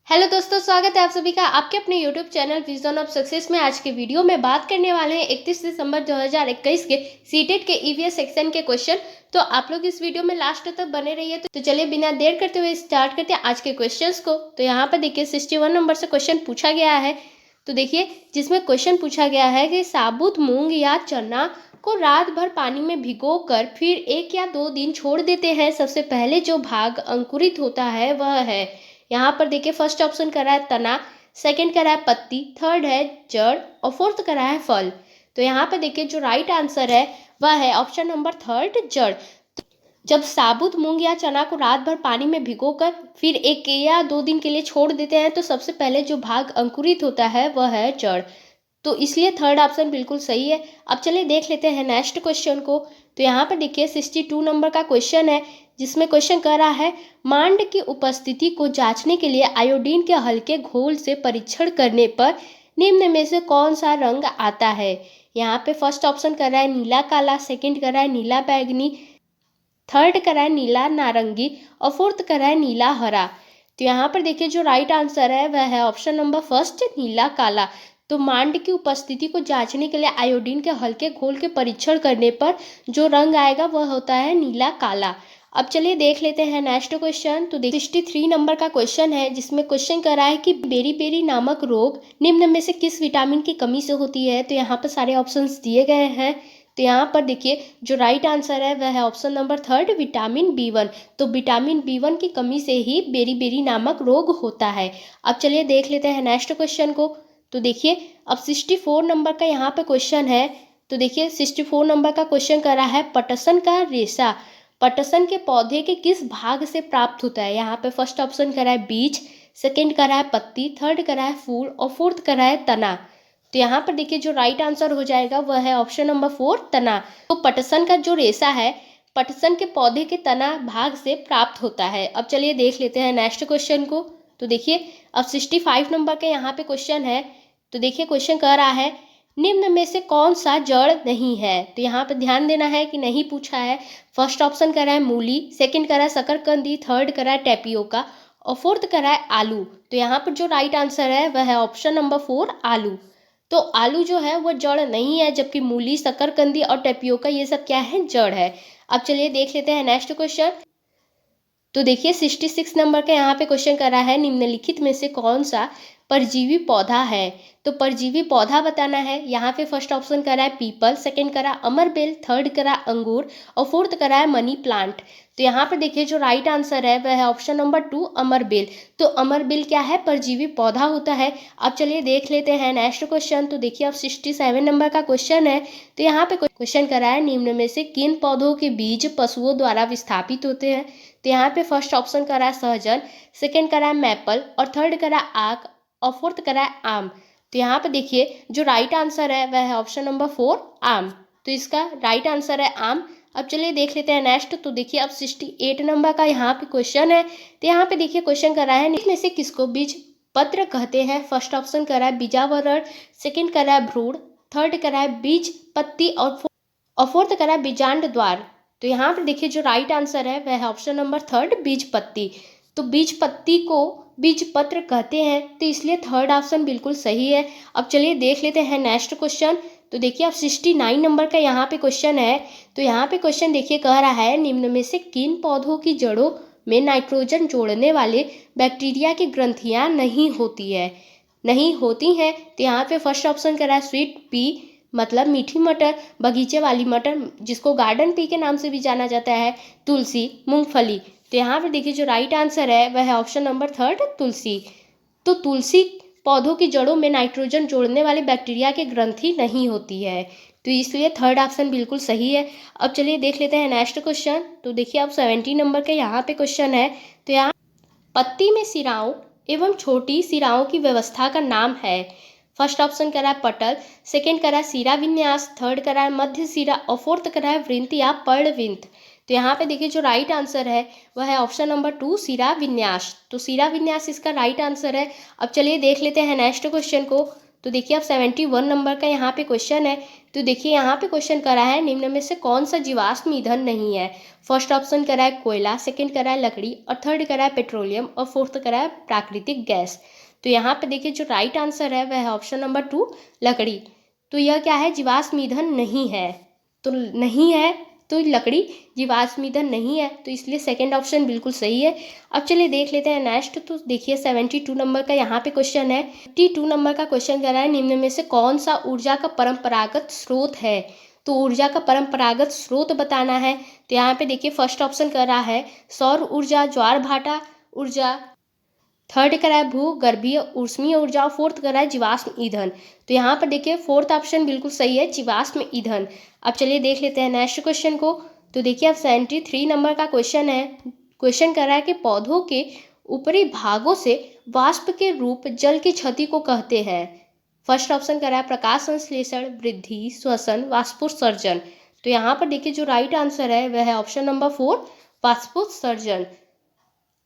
Hello दोस्तों, स्वागत है आप सभी का आपके अपने YouTube channel vision of success में। आज के वीडियो में बात करने वाले हैं 31 दिसंबर 2021 के सीटेट के ईवीएस सेक्शन के क्वेश्चन। तो आप लोग इस वीडियो में लास्ट तक बने रहिए। तो चलिए बिना देर करते हुए स्टार्ट करते हैं आज के क्वेश्चंस को। तो यहाँ पर देखिए 61 नंबर से क्वेश्चन पूछा गया है। तो देखिए जिसमें क्वेश्चन पूछा गया है कि साबुत मूंग या चना को रात भर पानी में भिगोकर फिर 1 या 2 दिन छोड़ देते हैं। सबसे पहले जो भाग अंकुरित होता है वह है, यहाँ पर देखिए फर्स्ट ऑप्शन करा है तना, सेकंड करा है पत्ती, थर्ड है जड़ और फोर्थ करा है फल। तो यहाँ पर देखिए जो राइट आंसर है वह है ऑप्शन नंबर थर्ड, जड़। जब साबुत मूंग या चना को रात भर पानी में भिगोकर फिर 1 या 2 दिन के लिए छोड़ देते हैं तो सबसे पहले जो भाग अंकुरित होता है वह है जड़। तो इसलिए थर्ड ऑप्शन बिल्कुल सही है। अब चलिए देख लेते हैं नेक्स्ट क्वेश्चन को। तो यहाँ पर देखिए 62 नंबर का क्वेश्चन है, जिसमें क्वेश्चन कर रहा है मांड की उपस्थिति को जांचने के लिए आयोडीन के हल्के घोल से परीक्षण करने पर निम्न में से कौन सा रंग आता है। यहाँ पे फर्स्ट ऑप्शन कर रहा है नीला काला, सेकंड कर रहा है नीला बैगनी, थर्ड कर रहा है नीला नारंगी और फोर्थ कर रहा है नीला हरा। तो यहाँ पर देखिए जो राइट आंसर है वह है ऑप्शन नंबर फर्स्ट, नीला काला। तो मांड की उपस्थिति को जांचने के लिए आयोडीन के हल्के घोल के परीक्षण करने पर जो रंग आएगा वह होता है नीला काला। अब चलिए देख लेते हैं नेक्स्ट क्वेश्चन। तो 63 नंबर का क्वेश्चन है, जिसमें क्वेश्चन कर रहा है कि बेरी बेरी नामक रोग निम्न में से किस विटामिन की कमी से होती है। तो यहाँ पर सारे ऑप्शंस दिए गए हैं। तो यहाँ पर देखिए जो राइट आंसर है वह है option number third, vitamin B1. तो विटामिन बी1 की कमी से ही बेरी बेरी नामक रोग होता है। अब चलिए देख लेते हैं नेक्स्ट क्वेश्चन को। तो देखिए अब 64 नंबर का यहाँ पे क्वेश्चन है। तो देखिए 64 नंबर का क्वेश्चन कर रहा है पटसन का रेशा पटसन के पौधे के किस भाग से प्राप्त होता है। यहाँ पे फर्स्ट ऑप्शन कर रहा है बीज, सेकंड कर रहा है पत्ती, थर्ड कर रहा है फूल और फोर्थ कर रहा है तना। तो यहाँ पर देखिए जो राइट आंसर हो जाएगा वह है ऑप्शन नंबर 4, तना। तो पटसन का जो रेशा है पटसन के पौधे के तना भाग से प्राप्त होता है। अब चलिए देख लेते हैं नेक्स्ट क्वेश्चन को। तो देखिए अब 65 नंबर के यहाँ पे क्वेश्चन है। तो देखिए क्वेश्चन कह रहा है निम्न में से कौन सा जड़ नहीं है। तो यहाँ पे ध्यान देना है कि नहीं पूछा है। फर्स्ट ऑप्शन करा है मूली, सेकंड करा है शकरकंदी, थर्ड करा है टेपियोका और फोर्थ करा है आलू। तो यहाँ पर जो राइट आंसर है वह है ऑप्शन नंबर 4, आलू। तो आलू जो है वो जड़ नहीं है, जबकि मूली, शकरकंदी और टेपियोका ये सब क्या है, जड़ है। अब चलिए देख लेते हैं नेक्स्ट क्वेश्चन। तो देखिए 66 नंबर का यहाँ पे क्वेश्चन कर रहा है निम्नलिखित में से कौन सा परजीवी पौधा है। तो परजीवी पौधा बताना है। यहाँ पे फर्स्ट ऑप्शन करा है पीपल, सेकंड करा अमरबेल, थर्ड करा अंगूर और फोर्थ करा है मनी प्लांट। तो यहाँ पे देखिए जो राइट आंसर है वह है ऑप्शन नंबर 2, अमरबेल। तो अमरबेल क्या है, परजीवी पौधा होता है। अब चलिए देख लेते हैं नेक्स्ट क्वेश्चन। तो देखिए अब 67 नंबर का क्वेश्चन है। तो यहाँ पे क्वेश्चन करा है निम्न में से किन पौधों के बीज पशुओं द्वारा विस्थापित होते हैं। तो यहाँ पे फर्स्ट ऑप्शन करा है सहजन, सेकंड करा है मैपल और थर्ड करा आक और फोर्थ करा है आम। तो यहाँ पे देखिए जो राइट आंसर है वह है ऑप्शन नंबर 4, आम। तो इसका राइट आंसर है आम। अब चलिए देख लेते हैं नेक्स्ट। तो देखिए अब 68 नंबर का यहाँ पे क्वेश्चन है। तो यहाँ पे देखिए क्वेश्चन कर रहा है इसमें से किसको बीज पत्र कहते हैं। फर्स्ट ऑप्शन कर रहा है बीजावरण, सेकंड कर रहा है भ्रूण, थर्ड कर रहा है बीज पत्ती और फोर्थ कर रहा है बीजांड द्वार। तो यहाँ पर देखिए जो राइट आंसर है वह है ऑप्शन नंबर थर्ड, बीज पत्ती। तो बीज पत्ती को बीज पत्र कहते हैं, तो इसलिए थर्ड ऑप्शन बिल्कुल सही है। अब चलिए देख लेते हैं नेक्स्ट क्वेश्चन। तो देखिए अब 69 नंबर का यहाँ पे क्वेश्चन है। तो यहाँ पे क्वेश्चन देखिए कह रहा है निम्न में से किन पौधों की जड़ों में नाइट्रोजन जोड़ने वाले बैक्टीरिया की ग्रंथियाँ नहीं होती हैं। तो यहाँ पे फर्स्ट ऑप्शन कह रहा है स्वीट पी मतलब मीठी मटर, बगीचे वाली मटर जिसको गार्डन पी के नाम से भी जाना जाता है, तुलसी, मूंगफली। तो यहाँ पर देखिए जो राइट आंसर है वह है ऑप्शन नंबर थर्ड, तुलसी। तो तुलसी पौधों की जड़ों में नाइट्रोजन जोड़ने वाले बैक्टीरिया की ग्रंथि नहीं होती है, तो इसलिए थर्ड ऑप्शन बिल्कुल सही है। अब चलिए देख लेते हैं नेक्स्ट क्वेश्चन। तो देखिए अब 70 नंबर के यहाँ पे क्वेश्चन है। तो यहाँ पत्ती में सिराओं एवं छोटी सिराओं की व्यवस्था का नाम है। फर्स्ट ऑप्शन करा है पटल, सेकंड करा है सिरा विन्यास, थर्ड करा है मध्य सिरा और फोर्थ करा है वृंत या पर्णवृंत। तो यहाँ पे देखिए जो राइट आंसर है वह है ऑप्शन नंबर 2, सिरा विन्यास। तो सिरा विन्यास इसका राइट आंसर है। अब चलिए देख लेते हैं नेक्स्ट क्वेश्चन को। तो देखिए अब 71 नंबर का यहाँ पे क्वेश्चन है। तो देखिए यहाँ पे क्वेश्चन करा है निम्न में से कौन सा जीवाश्म ईंधन नहीं है। फर्स्ट ऑप्शन करा है कोयला, सेकंड करा है लकड़ी और थर्ड करा है पेट्रोलियम और फोर्थ करा है प्राकृतिक गैस। तो यहाँ पे देखिए जो राइट आंसर है वह है ऑप्शन नंबर 2 लकड़ी। तो यह क्या है, जीवाश्म ईंधन नहीं है। तो नहीं है तो लकड़ी जीवाश्म ईंधन नहीं है, तो इसलिए सेकंड ऑप्शन बिल्कुल सही है। अब चलिए देख लेते हैं नेक्स्ट। तो देखिए 72 नंबर का यहाँ पे क्वेश्चन है। 72 नंबर का क्वेश्चन कर रहा है निम्न में से कौन सा ऊर्जा का परंपरागत स्रोत है। तो ऊर्जा का परंपरागत स्रोत बताना है। तो यहाँ पे देखिए फर्स्ट ऑप्शन कर रहा है सौर ऊर्जा, ज्वार भाटा ऊर्जा, थर्ड करा है भूगर्भीय ऊष्मीय ऊर्जा और फोर्थ करा है जीवाश्म ईंधन। तो यहाँ पर देखिए फोर्थ ऑप्शन बिल्कुल सही है, जीवाश्म ईंधन। अब चलिए देख लेते हैं नेक्स्ट क्वेश्चन को। तो देखिए अब 73 नंबर का क्वेश्चन है। क्वेश्चन कर रहा है कि पौधों के ऊपरी भागों से वाष्प के रूप जल की क्षति को कहते हैं। फर्स्ट ऑप्शन कर रहा है प्रकाश संश्लेषण, वृद्धि, श्वसन, वाष्पोत्सर्जन। तो यहाँ पर देखिए जो राइट आंसर है वह है ऑप्शन नंबर 4 वाष्पोत्सर्जन।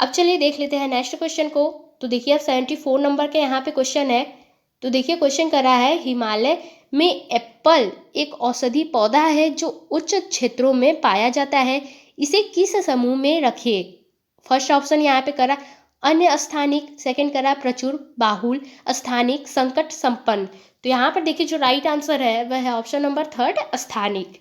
अब चलिए देख लेते हैं नेक्स्ट क्वेश्चन को। तो देखिए अब 74 नंबर के यहाँ पे क्वेश्चन है। तो देखिए क्वेश्चन कर रहा है हिमालय में एप्पल एक औषधि पौधा है जो उच्च क्षेत्रों में पाया जाता है, इसे किस समूह में रखे। फर्स्ट ऑप्शन यहाँ पे करा अन्य स्थानिक, सेकंड करा प्रचुर, बाहुल, स्थानिक, संकट संपन्न। तो यहाँ पर देखिए जो राइट आंसर है वह है ऑप्शन नंबर 3 स्थानिक।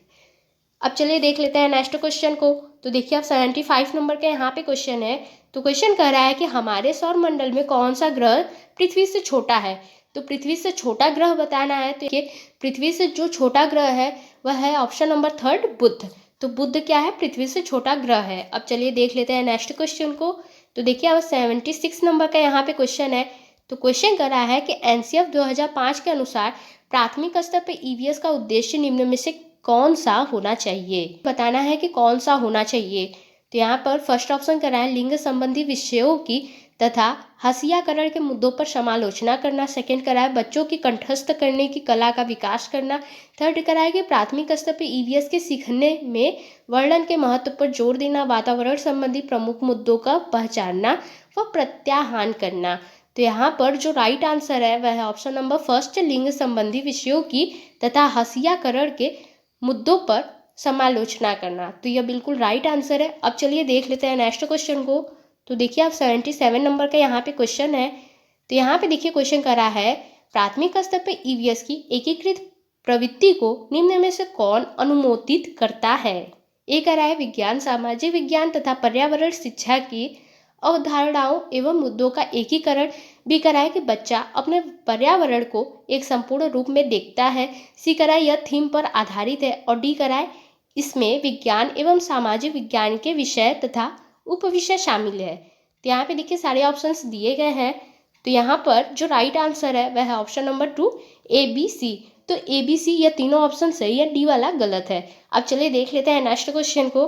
अब चलिए देख लेते हैं नेक्स्ट क्वेश्चन को। तो देखिए अब 75 नंबर के यहाँ पे क्वेश्चन है। तो क्वेश्चन कह रहा है कि हमारे सौर मंडल में कौन सा ग्रह पृथ्वी से छोटा है। तो पृथ्वी से छोटा ग्रह बताना है। तो देखिए पृथ्वी से जो छोटा ग्रह है वह है ऑप्शन नंबर 3 बुध। तो बुध क्या है, पृथ्वी से छोटा ग्रह है। अब चलिए देख लेते हैं नेक्स्ट क्वेश्चन को। तो देखिए अब 76 नंबर का यहाँ पे क्वेश्चन है। तो क्वेश्चन कर रहा है कि एनसीएफ 2005 के अनुसार प्राथमिक स्तर पर ईवीएस का उद्देश्य निम्न में से कौन सा होना चाहिए, बताना है कि कौन सा होना चाहिए। तो यहाँ पर फर्स्ट ऑप्शन करा है लिंग संबंधी विषयों की तथा हसियाकरण के मुद्दों पर समालोचना करना, सेकंड करा है बच्चों की कंठस्थ करने की कला का विकास करना, थर्ड करा है कि प्राथमिक स्तर पर ईवीएस के सीखने में वर्णन के महत्व पर जोर देना, वातावरण संबंधी प्रमुख मुद्दों का पहचानना व प्रत्याहान करना। तो यहाँ पर जो राइट आंसर है वह है ऑप्शन नंबर 1 लिंग संबंधी विषयों की तथा हसियाकरण के मुद्दों पर समालोचना करना। तो यह बिल्कुल राइट आंसर है। अब चलिए देख लेते हैं नेक्स्ट क्वेश्चन को। तो देखिए आप 77 नंबर का यहाँ पे क्वेश्चन है। तो यहाँ पे देखिए क्वेश्चन करा है प्राथमिक स्तर पर ईवीएस की एकीकृत प्रवृत्ति को निम्न में से कौन अनुमोदित करता है। ए करा है विज्ञान, सामाजिक विज्ञान तथा पर्यावरण शिक्षा की अवधारणाओं एवं मुद्दों का एकीकरण, बी कराए कि बच्चा अपने पर्यावरण को एक संपूर्ण रूप में देखता है, सी कराए यह थीम पर आधारित है और डी कराए इसमें विज्ञान एवं सामाजिक विज्ञान के विषय तथा उपविषय शामिल है। तो यहाँ पे देखिए सारे ऑप्शंस दिए गए हैं। तो यहाँ पर जो राइट आंसर है वह है ऑप्शन नंबर 2 ABC। तो ABC यह तीनों ऑप्शन सही है, डी वाला गलत है। अब चलिए देख लेते हैं नेक्स्ट क्वेश्चन को।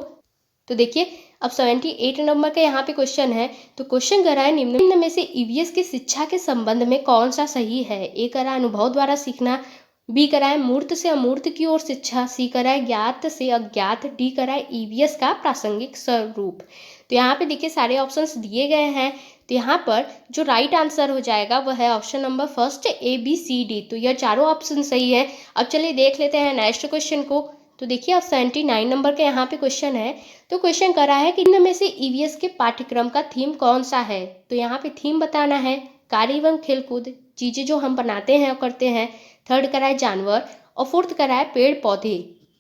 तो देखिए अब 78 नंबर का यहाँ पे क्वेश्चन है। तो क्वेश्चन करा है निम्न में से ईवीएस की शिक्षा के संबंध में कौन सा सही है। ए करा अनुभव द्वारा सीखना, बी करा है मूर्त से अमूर्त की ओर शिक्षा, सी करा है ज्ञात से अज्ञात, डी करा है ईवीएस का प्रासंगिक स्वरूप। तो यहाँ पे देखिए सारे ऑप्शंस दिए गए हैं। तो यहाँ पर जो राइट आंसर हो जाएगा वह है ऑप्शन नंबर 1 ABCD। तो यह चारों ऑप्शन सही है। अब चलिए देख लेते हैं नेक्स्ट क्वेश्चन को। तो देखिए अब 79 नंबर के यहाँ पे क्वेश्चन है। तो क्वेश्चन करा है कि इनमें में से ईवीएस के पाठ्यक्रम का थीम कौन सा है। तो यहाँ पे थीम बताना है कार्य एवं खेलकूद, चीज़ें जो हम बनाते हैं और करते हैं, थर्ड करा है जानवर और फोर्थ करा है पेड़ पौधे।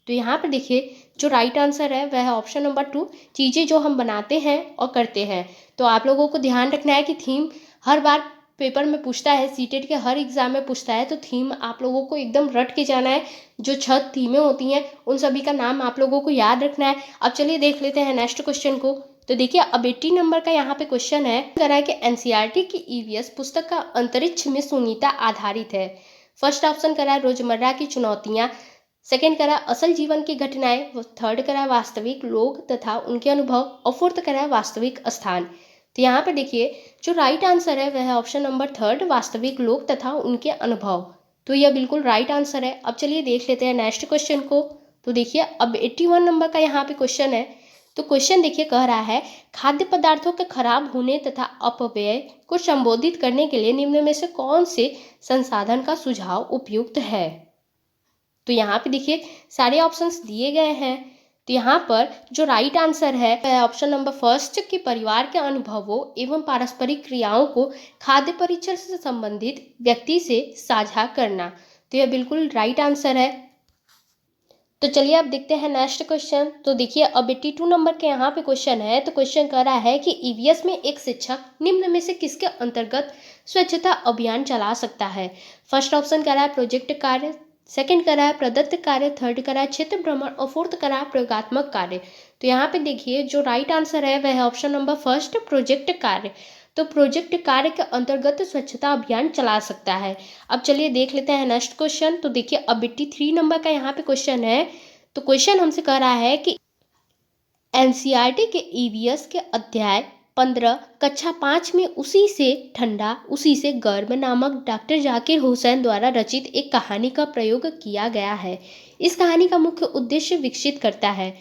तो यहाँ पर देखिए जो राइट आंसर है वह है ऑप्शन नंबर 2 चीज़ें जो हम बनाते हैं और करते हैं। तो आप लोगों को ध्यान रखना है कि थीम हर बार पेपर में पूछता है, सीटेट के हर एग्जाम में पूछता है। तो थीम आप लोगों को एकदम रट के जाना है। जो 6 थीमें होती हैं उन सभी का नाम आप लोगों को याद रखना है। अब चलिए देख लेते हैं नेक्स्ट क्वेश्चन को। तो देखिए अब 80 नंबर का यहाँ पे क्वेश्चन है करा है कि एनसीईआरटी की ईवीएस पुस्तक का अंतरिक्ष में शून्यता आधारित है। फर्स्ट ऑप्शन करा है रोजमर्रा की चुनौतियाँ, सेकेंड करा असल जीवन की घटनाएं, थर्ड करा वास्तविक लोग तथा उनके अनुभव और फोर्थ करा वास्तविक स्थान। तो यहाँ पर देखिए जो राइट आंसर है वह है ऑप्शन नंबर 3 वास्तविक लोग तथा उनके अनुभव। तो यह बिल्कुल राइट आंसर है। अब चलिए देख लेते हैं नेक्स्ट क्वेश्चन को। तो देखिए अब 81 नंबर का यहाँ पे क्वेश्चन है। तो क्वेश्चन देखिए कह रहा है खाद्य पदार्थों के खराब होने तथा अपव्यय को संबोधित करने के लिए निम्न में से कौन से संसाधन का सुझाव उपयुक्त है। तो यहाँ पे देखिए सारे ऑप्शंस दिए गए हैं। तो यहाँ पर जो राइट आंसर है वह ऑप्शन नंबर फर्स्ट कि परिवार के अनुभवों एवं पारस्परिक क्रियाओं को खाद्य परीक्षण से संबंधित व्यक्ति से साझा करना। तो यह बिल्कुल राइट आंसर है। तो चलिए अब देखते हैं नेक्स्ट क्वेश्चन। तो देखिए अब 82 नंबर के यहाँ पे क्वेश्चन है। तो क्वेश्चन कह रहा है कि ईवीएस में एक शिक्षक निम्न में से किसके अंतर्गत स्वच्छता अभियान चला सकता है। फर्स्ट ऑप्शन कह रहा है प्रोजेक्ट कार्य, सेकंड करा है प्रदत्त कार्य, थर्ड करा है क्षेत्र भ्रमण और फोर्थ करा है प्रयोगात्मक कार्य। तो यहाँ पे देखिए जो राइट आंसर है वह है ऑप्शन नंबर फर्स्ट प्रोजेक्ट कार्य। तो प्रोजेक्ट कार्य के अंतर्गत स्वच्छता अभियान चला सकता है। अब चलिए देख लेते हैं नेक्स्ट क्वेश्चन। तो देखिए अब 83 नंबर का यहाँ पे क्वेश्चन है। तो क्वेश्चन हमसे कह रहा है कि एनसीईआरटी के ईवीएस के अध्याय 15 कक्षा 5 में उसी से ठंडा उसी से गर्म नामक डॉक्टर जाकिर हुसैन द्वारा रचित एक कहानी का प्रयोग किया गया है। इस कहानी का मुख्य उद्देश्य विकसित करता है।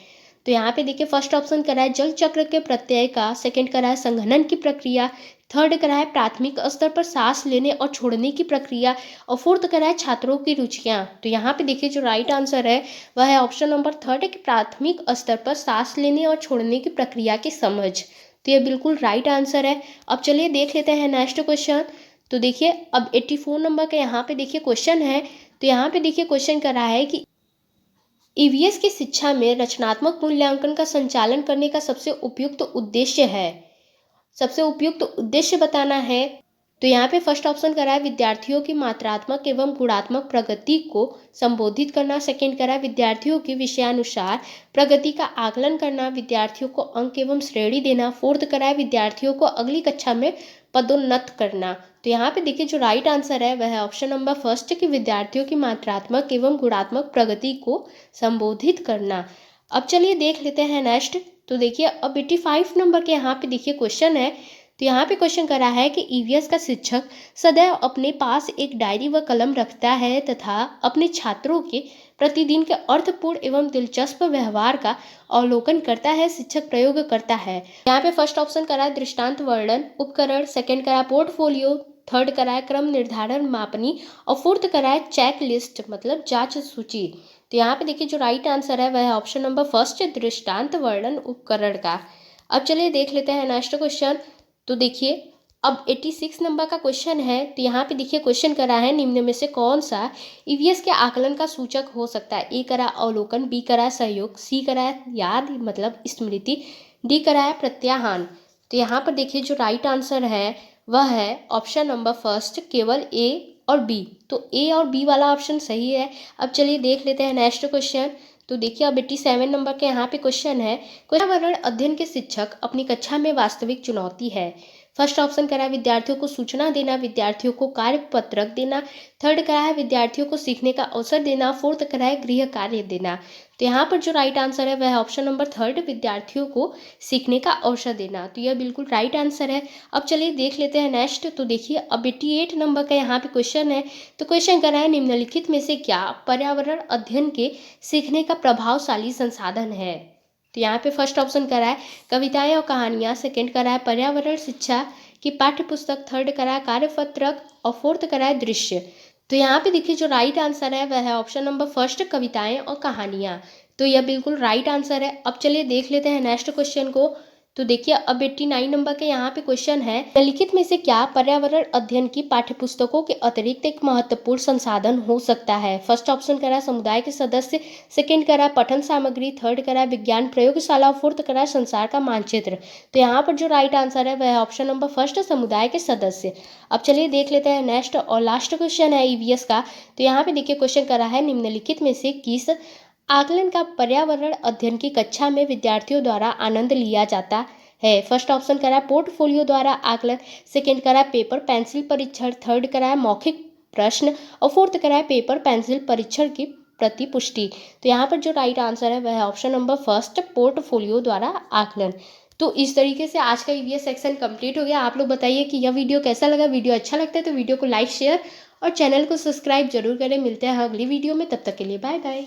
तो यहाँ पे देखिए फर्स्ट ऑप्शन करा है जल चक्र के प्रत्यय का, सेकंड करा है संघनन की प्रक्रिया, थर्ड करा है प्राथमिक स्तर पर सांस लेने और छोड़ने की प्रक्रिया और फोर्थ करा है छात्रों की रुचियाँ। तो यहाँ पे देखिए जो राइट आंसर है वह है ऑप्शन नंबर थर्ड कि प्राथमिक स्तर पर सांस लेने और छोड़ने की प्रक्रिया की समझ। तो ये बिल्कुल राइट आंसर है। अब चलिए देख लेते हैं नेक्स्ट क्वेश्चन। तो देखिए अब 84 नंबर का यहाँ पे देखिए क्वेश्चन है। तो यहाँ पे देखिए क्वेश्चन कर रहा है कि ईवीएस की शिक्षा में रचनात्मक मूल्यांकन का संचालन करने का सबसे उपयुक्त उद्देश्य है। सबसे उपयुक्त उद्देश्य बताना है। तो यहाँ पे फर्स्ट ऑप्शन करा है विद्यार्थियों की मात्रात्मक एवं गुणात्मक प्रगति को संबोधित करना, सेकंड करा है विद्यार्थियों की विषयानुसार प्रगति का आकलन करना, विद्यार्थियों को अंक एवं श्रेणी देना, फोर्थ करा है विद्यार्थियों को अगली कक्षा में पदोन्नत करना। तो यहाँ पे देखिए जो राइट आंसर है वह है ऑप्शन नंबर फर्स्ट कि विद्यार्थियों की मात्रात्मक एवं गुणात्मक प्रगति को संबोधित करना। अब चलिए देख लेते हैं नेक्स्ट। तो देखिए अब 85 नंबर के यहाँ पे देखिए क्वेश्चन है। तो यहाँ पे क्वेश्चन करा है कि ईवीएस का शिक्षक सदैव अपने पास एक डायरी व कलम रखता है तथा अपने छात्रों के प्रतिदिन के अर्थपूर्ण एवं दिलचस्प व्यवहार का अवलोकन करता है, शिक्षक प्रयोग करता है। यहाँ पे फर्स्ट ऑप्शन करा है दृष्टांत वर्णन उपकरण, सेकंड करा है पोर्टफोलियो, थर्ड करा है क्रम निर्धारण मापनी और फोर्थ करा है चेक लिस्ट मतलब जांच सूची। तो यहाँ पे देखिए जो राइट आंसर है वह है ऑप्शन नंबर फर्स्ट दृष्टांत वर्णन उपकरण का। अब चलिए देख लेते हैं नेक्स्ट क्वेश्चन। तो देखिए अब 86 नंबर का क्वेश्चन है। तो यहाँ पे देखिए क्वेश्चन करा है निम्न में से कौन सा ईवीएस के आकलन का सूचक हो सकता है। ए करा अवलोकन, बी करा सहयोग, सी करा याद मतलब स्मृति, डी करा है प्रत्याहान। तो यहाँ पर देखिए जो राइट आंसर है वह है ऑप्शन नंबर फर्स्ट केवल ए और बी। तो ए और बी वाला ऑप्शन सही है। अब चलिए देख लेते हैं नेक्स्ट क्वेश्चन। तो देखिए अब 87 नंबर के यहाँ पे क्वेश्चन है पर्यावरण अध्ययन के शिक्षक अपनी कक्षा में वास्तविक चुनौती है। फर्स्ट ऑप्शन करा है विद्यार्थियों को सूचना देना, विद्यार्थियों को कार्य पत्रक देना, थर्ड करा है विद्यार्थियों को सीखने का अवसर देना, फोर्थ करा है गृह कार्य देना। तो यहाँ पर जो राइट आंसर है वह है ऑप्शन नंबर थर्ड विद्यार्थियों को सीखने का अवसर देना। तो यह बिल्कुल राइट आंसर है। अब चलिए देख लेते हैं नेक्स्ट। तो देखिए अब 88 नंबर का यहाँ पे क्वेश्चन है। तो क्वेश्चन करा है निम्नलिखित में से क्या पर्यावरण अध्ययन के सीखने का प्रभावशाली संसाधन है। तो यहाँ पे फर्स्ट ऑप्शन करा है कविताएं और कहानियाँ, सेकंड करा है पर्यावरण शिक्षा की पाठ्य पुस्तक, थर्ड करा है कार्यपत्रक और फोर्थ करा है दृश्य। तो यहाँ पे देखिए जो राइट आंसर है वह है ऑप्शन नंबर फर्स्ट कविताएं और कहानियाँ। तो यह बिल्कुल राइट आंसर है। अब चलिए देख लेते हैं नेक्स्ट क्वेश्चन को। तो देखिए अब 89 नंबर के यहाँ पे क्वेश्चन है निम्नलिखित में से क्या पर्यावरण अध्ययन की पाठ्यपुस्तकों के अतिरिक्त एक महत्वपूर्ण संसाधन हो सकता है। फर्स्ट ऑप्शन करा समुदाय के सदस्य, सेकंड करा पठन सामग्री, थर्ड करा विज्ञान प्रयोगशाला, फोर्थ करा संसार का मानचित्र। तो यहाँ पर जो राइट आंसर है वह है ऑप्शन नंबर फर्स्ट समुदाय के सदस्य। अब चलिए देख लेते हैं नेक्स्ट और लास्ट क्वेश्चन है ईवीएस का। तो यहाँ पे देखिए क्वेश्चन करा है निम्नलिखित में से किस आकलन का पर्यावरण अध्ययन की कक्षा में विद्यार्थियों द्वारा आनंद लिया जाता है। फर्स्ट ऑप्शन करा पोर्टफोलियो द्वारा आकलन, सेकंड करा पेपर पेंसिल परीक्षण, थर्ड करा मौखिक प्रश्न और फोर्थ करा पेपर पेंसिल परीक्षण की प्रतिपुष्टि। तो यहाँ पर जो राइट आंसर है वह है ऑप्शन नंबर फर्स्ट पोर्टफोलियो द्वारा आकलन। तो इस तरीके से आज का ईवीएस सेक्शन कंप्लीट हो गया। आप लोग बताइए कि यह वीडियो कैसा लगा। वीडियो अच्छा लगता है तो वीडियो को लाइक शेयर और चैनल को सब्सक्राइब जरूर करें। मिलते हैं अगली वीडियो में, तब तक के लिए बाय बाय।